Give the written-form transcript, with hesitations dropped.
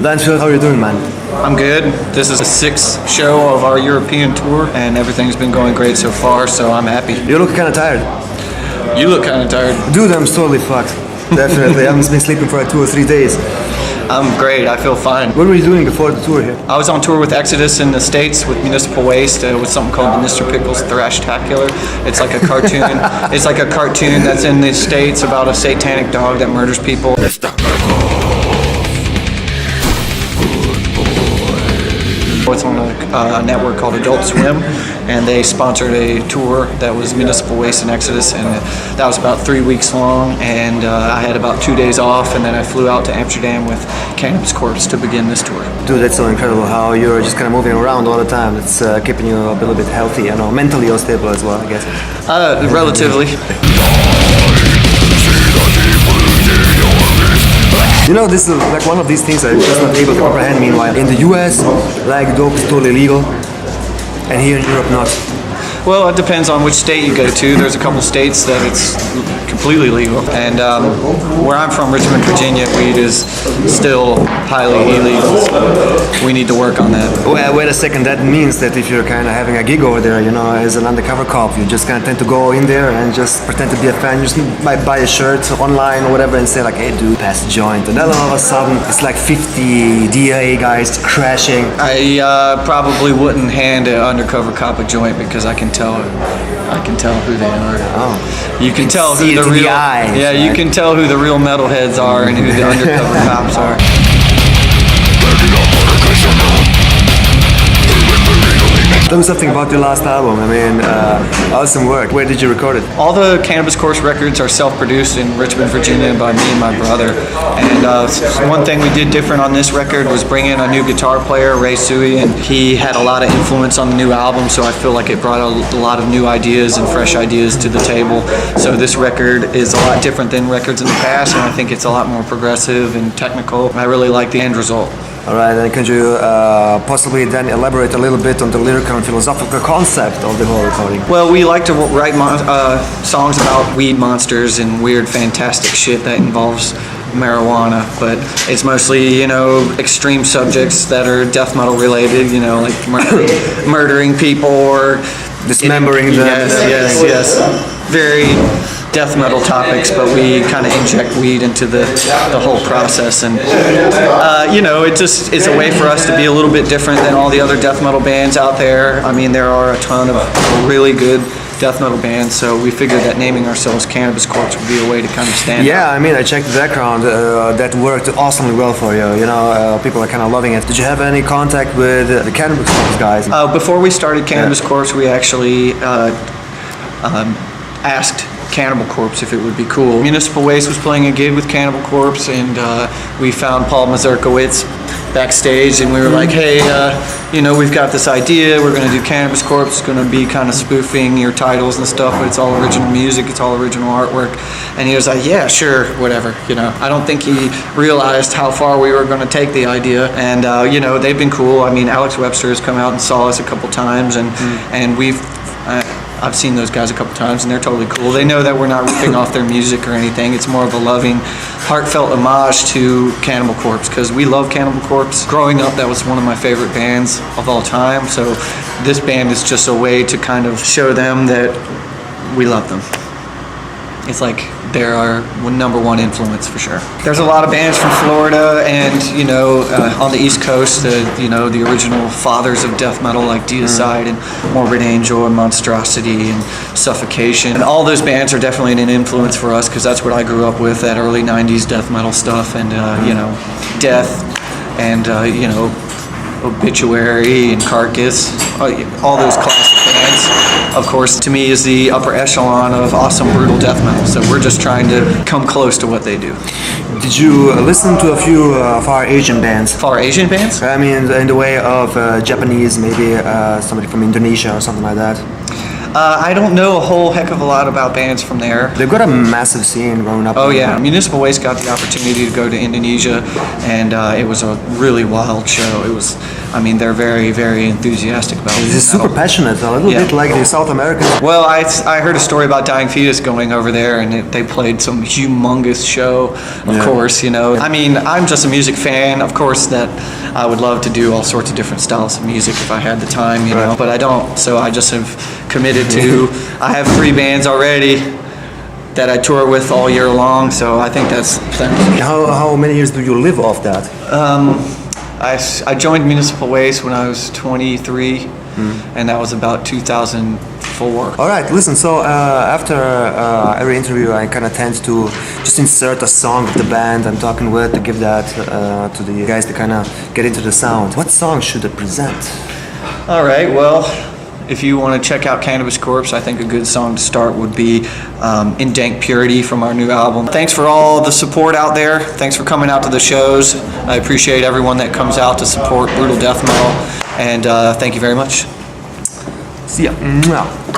Lansfield, how are you doing, man? I'm good. This is the 6th show of our European tour, and everything's been going great so far, so I'm happy. You look kind of tired. You look kind of tired. Dude, I'm totally fucked. Definitely. I haven't been sleeping for like 2 or 3 days. I'm great. I feel fine. What were you doing before the tour here? I was on tour with Exodus in the States with Municipal Waste with something called the Mr. Pickles Thrashtacular. It's like a cartoon. It's like a cartoon that's in the States about a satanic dog that murders people. It's on a network called Adult Swim, and they sponsored a tour that was Municipal Waste and Exodus, and that was about 3 weeks long, and I had about 2 days off, and then I flew out to Amsterdam with Cannabis Corpse to begin this tour. Dude, that's so incredible how you're just kind of moving around all the time. It's keeping you a little bit healthy, you know, mentally you're stable as well, I guess. Relatively. You know, this is like one of these things I'm just not able to comprehend. Meanwhile, in the US, like dope is totally legal, and here in Europe not. Well, it depends on which state you go to. There's a couple states that it's completely legal. And where I'm from, Richmond, Virginia, weed is still highly illegal. So we need to work on that. Well, wait a second. That means that if you're kind of having a gig over there, you know, as an undercover cop, you just kind of tend to go in there and just pretend to be a fan. You just might buy a shirt online or whatever and say like, hey dude, pass a joint. And then all of a sudden, it's like 50 DIA guys crashing. I probably wouldn't hand an undercover cop a joint because I can tell who they are. Oh. You can tell who See it the in real the eyes, yeah, you right? can tell who the real metalheads are and who the undercover cops are. Tell me something about your last album. I mean, awesome work. Where did you record it? All the Cannabis Corpse records are self-produced in Richmond, Virginia by me and my brother. And one thing we did different on this record was bring in a new guitar player, Ray Sui, and he had a lot of influence on the new album, so I feel like it brought a lot of new ideas and fresh ideas to the table. So this record is a lot different than records in the past, and I think it's a lot more progressive and technical. I really like the end result. All right, and could you possibly then elaborate a little bit on the lyrical and philosophical concept of the whole recording? Well, we like to write songs about weed monsters and weird, fantastic shit that involves marijuana, but it's mostly, you know, extreme subjects that are death metal related, you know, like murdering people or dismembering them. Yes. Very death metal topics, but we kind of inject weed into the whole process, and you know, it just is a way for us to be a little bit different than all the other death metal bands out there. I mean, there are a ton of really good death metal bands, so we figured that naming ourselves Cannabis Corpse would be a way to kind of stand out. I mean, I checked the background. That worked awesomely well for you. You know, people are kind of loving it. Did you have any contact with the Cannabis Corpse guys? Before we started Cannabis Corpse, we actually asked Cannibal Corpse if it would be cool. Municipal Waste was playing a gig with Cannibal Corpse, and we found Paul Mazurkowitz backstage, and we were like, hey, you know, we've got this idea, we're going to do Cannabis Corpse, it's going to be kind of spoofing your titles and stuff, but it's all original music, it's all original artwork. And he was like, yeah, sure, whatever, you know. I don't think he realized how far we were going to take the idea, and you know, they've been cool. I mean, Alex Webster has come out and saw us a couple times, and we've I've seen those guys a couple times, and they're totally cool. They know that we're not ripping off their music or anything. It's more of a loving, heartfelt homage to Cannibal Corpse, because we love Cannibal Corpse. Growing up, that was one of my favorite bands of all time, so this band is just a way to kind of show them that we love them. It's like they're our number one influence for sure. There's a lot of bands from Florida and, you know, on the East Coast, you know, the original fathers of death metal like Deicide and Morbid Angel and Monstrosity and Suffocation. And all those bands are definitely an influence for us, because that's what I grew up with, that early 90s death metal stuff, and, you know, Death and, you know, Obituary and Carcass, all those classic bands, of course, to me is the upper echelon of awesome, brutal death metal. So we're just trying to come close to what they do. Did you listen to a few Far Asian bands? Far Asian bands? I mean, in the way of Japanese, maybe somebody from Indonesia or something like that. I don't know a whole heck of a lot about bands from there. They've got a massive scene growing up. Oh yeah, Municipal Waste got the opportunity to go to Indonesia, and it was a really wild show. It was, I mean, they're very, very enthusiastic about it. They're super passionate, a little bit like the South Americans. Well, I heard a story about Dying Fetus going over there, and they played some humongous show, of course, you know. I mean, I'm just a music fan, of course, that I would love to do all sorts of different styles of music if I had the time, you know, but I don't, so I just have committed to, I have 3 bands already that I tour with all year long, so I think that's plenty. How many years do you live off that? I joined Municipal Waste when I was 23, and that was about 2004. All right, listen, so after every interview I kind of tend to just insert a song of the band I'm talking with to give that to the guys to kind of get into the sound. What song should it present? All right, well, if you want to check out Cannabis Corpse, I think a good song to start would be In Dank Purity from our new album. Thanks for all the support out there. Thanks for coming out to the shows. I appreciate everyone that comes out to support Brutal Death Metal. And thank you very much. See ya.